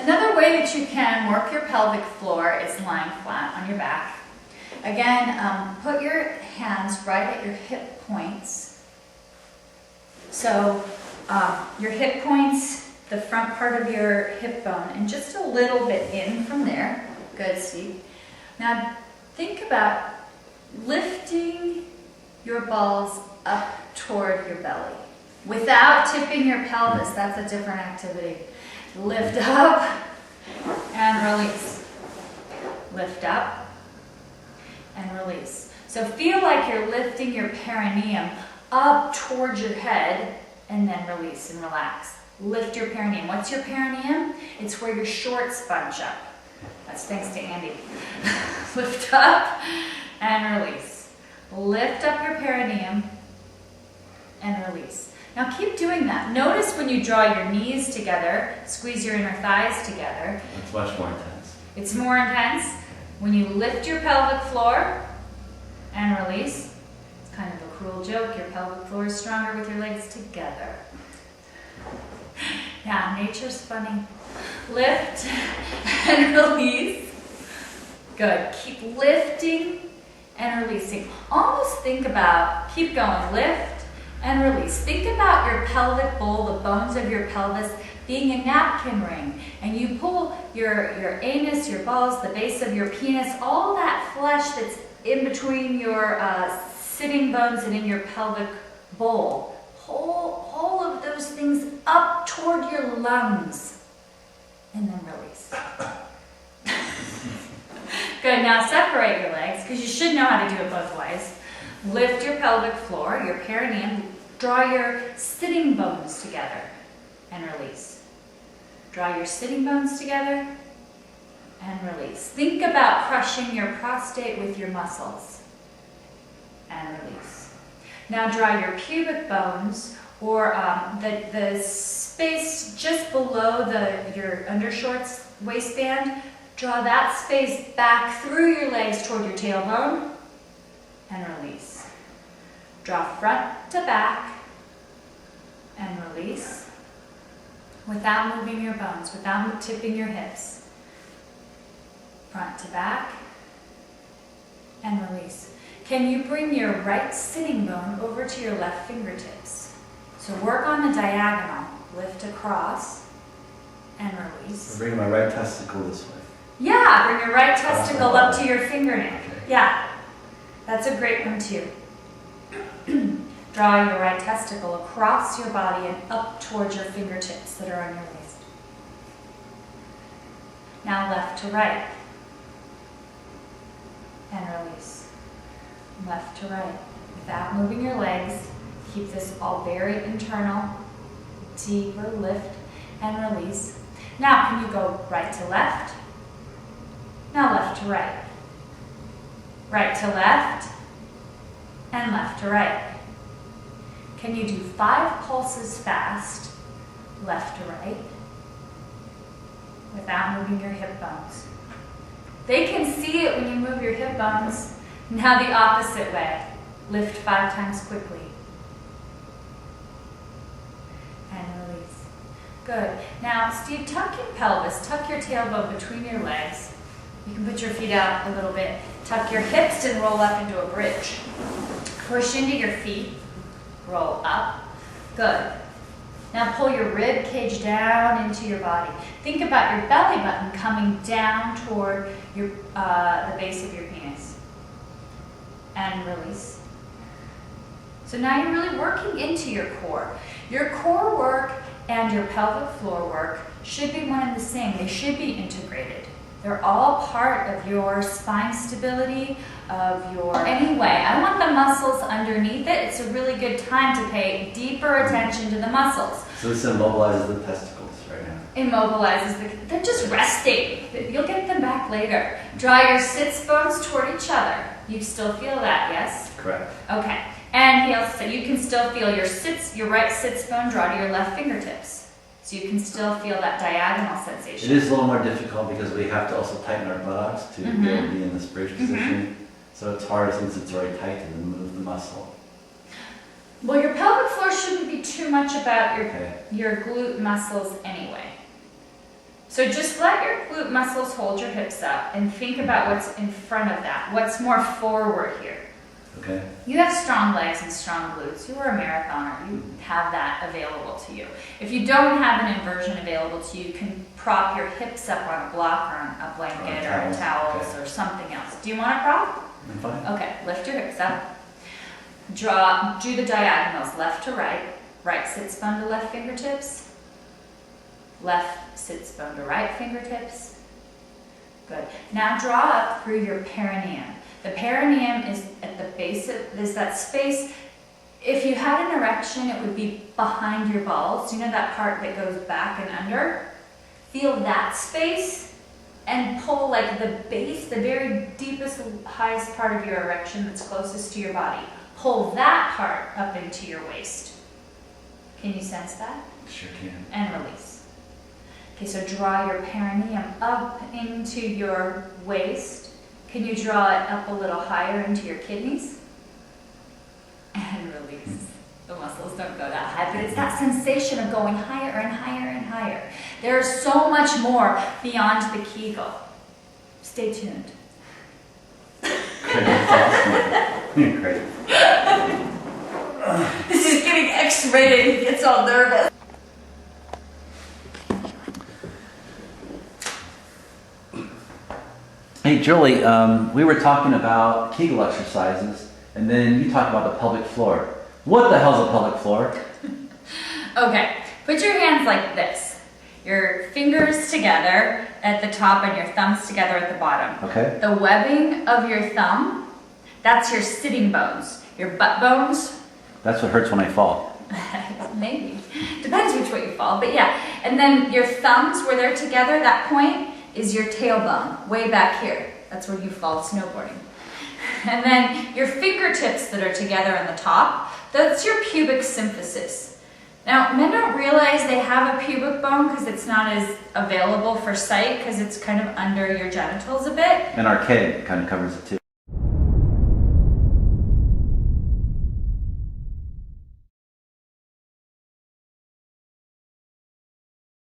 Another way that you can work your pelvic floor is lying flat on your back. Again, put your hands right at your hip points. So your hip points, the front part of your hip bone, and just a little bit in from there. Good, Steve. Now think about lifting your balls up toward your belly without tipping your pelvis. That's a different activity. Lift up and release. Lift up and release. So feel like you're lifting your perineum up towards your head and then release and relax. Lift your perineum. What's your perineum? It's where your shorts bunch up. That's thanks to Andy. Lift up and release. Lift up your perineum and release. Now keep doing that. Notice when you draw your knees together, squeeze your inner thighs together. It's much more intense. It's more intense. When you lift your pelvic floor and release, it's kind of a cruel joke. Your pelvic floor is stronger with your legs together. Yeah, nature's funny. Lift and release. Good. Keep lifting and releasing. Almost think about, keep going, lift and release. Think about your pelvic bowl, the bones of your pelvis, being a napkin ring. And you pull your anus, your balls, the base of your penis, all that flesh that's in between your sitting bones and in your pelvic bowl. Pull all of those things up toward your lungs. And then release. Good, now separate your legs, because you should know how to do it both ways. Lift your pelvic floor, your perineum, draw your sitting bones together and release. Draw your sitting bones together and release. Think about crushing your prostate with your muscles and release. Now draw your pubic bones, or the space just below your undershorts waistband. Draw that space back through your legs toward your tailbone and release. Draw front to back and release without moving your bones, without tipping your hips. Front to back and release. Can you bring your right sitting bone over to your left fingertips? So work on the diagonal. Lift across and release. Bring my right testicle this way. Yeah, bring your right testicle up to your fingernail. Okay. Yeah, that's a great one too. Draw your right testicle across your body and up towards your fingertips that are on your waist. Now left to right. And release. Left to right. Without moving your legs, keep this all very internal. Deeper lift and release. Now can you go right to left? Now left to right. Right to left and left to right. Can you do 5 pulses fast, left to right, without moving your hip bones? They can see it when you move your hip bones. Now the opposite way. Lift 5 times quickly. And release. Good. Now, Steve, tuck your pelvis, tuck your tailbone between your legs. You can put your feet out a little bit. Tuck your hips and roll up into a bridge. Push into your feet. Roll up. Good. Now pull your rib cage down into your body. Think about your belly button coming down toward your the base of your penis. And release. So now you're really working into your core. Your core work and your pelvic floor work should be one and the same. They should be integrated. They're all part of your spine stability, of your... Anyway, I want the muscles underneath it. It's a really good time to pay deeper attention to the muscles. So this immobilizes the testicles right now. Immobilizes they're just resting. You'll get them back later. Draw your sits bones toward each other. You still feel that, yes? Correct. Okay. And so you can still feel your right sits bone draw to your left fingertips. So you can still feel that diagonal sensation. It is a little more difficult because we have to also tighten our buttocks to be able to be in this bridge position. So it's hard since it's already tight to move the muscle. Well, your pelvic floor shouldn't be too much about your glute muscles anyway. So just let your glute muscles hold your hips up and think about what's in front of that. What's more forward here? Okay. You have strong legs and strong glutes. You are a marathoner. You have that available to you. If you don't have an inversion available to you, you can prop your hips up on a block or on a blanket or towels or something else. Do you want a prop? I'm fine. Okay, lift your hips up. Do the diagonals, left to right. Right sits bone to left fingertips. Left sits bone to right fingertips. Good. Now draw up through your perineum. The perineum is at the base of, there's that space. If you had an erection, it would be behind your balls. You know that part that goes back and under? Feel that space and pull like the base, the very deepest, highest part of your erection that's closest to your body. Pull that part up into your waist. Can you sense that? Sure can. And release. Okay, so draw your perineum up into your waist. Can you draw it up a little higher into your kidneys? And release. The muscles don't go that high, but it's that sensation of going higher and higher and higher. There's so much more beyond the Kegel. Stay tuned. That's awesome. You're great. This is getting X-rated. He gets all nervous. Hey Julie, we were talking about Kegel exercises, and then you talked about the pelvic floor. What the hell's a pelvic floor? Okay, put your hands like this. Your fingers together at the top and your thumbs together at the bottom. Okay. The webbing of your thumb, that's your sitting bones. Your butt bones, That's what hurts when I fall. maybe. Depends which way you fall, but yeah. And then your thumbs, where they're together, that point is your tailbone, way back here. That's where you fall snowboarding. And then your fingertips that are together on the top, that's your pubic symphysis. Now, men don't realize they have a pubic bone because it's not as available for sight because it's kind of under your genitals a bit. And our kid kind of covers it too.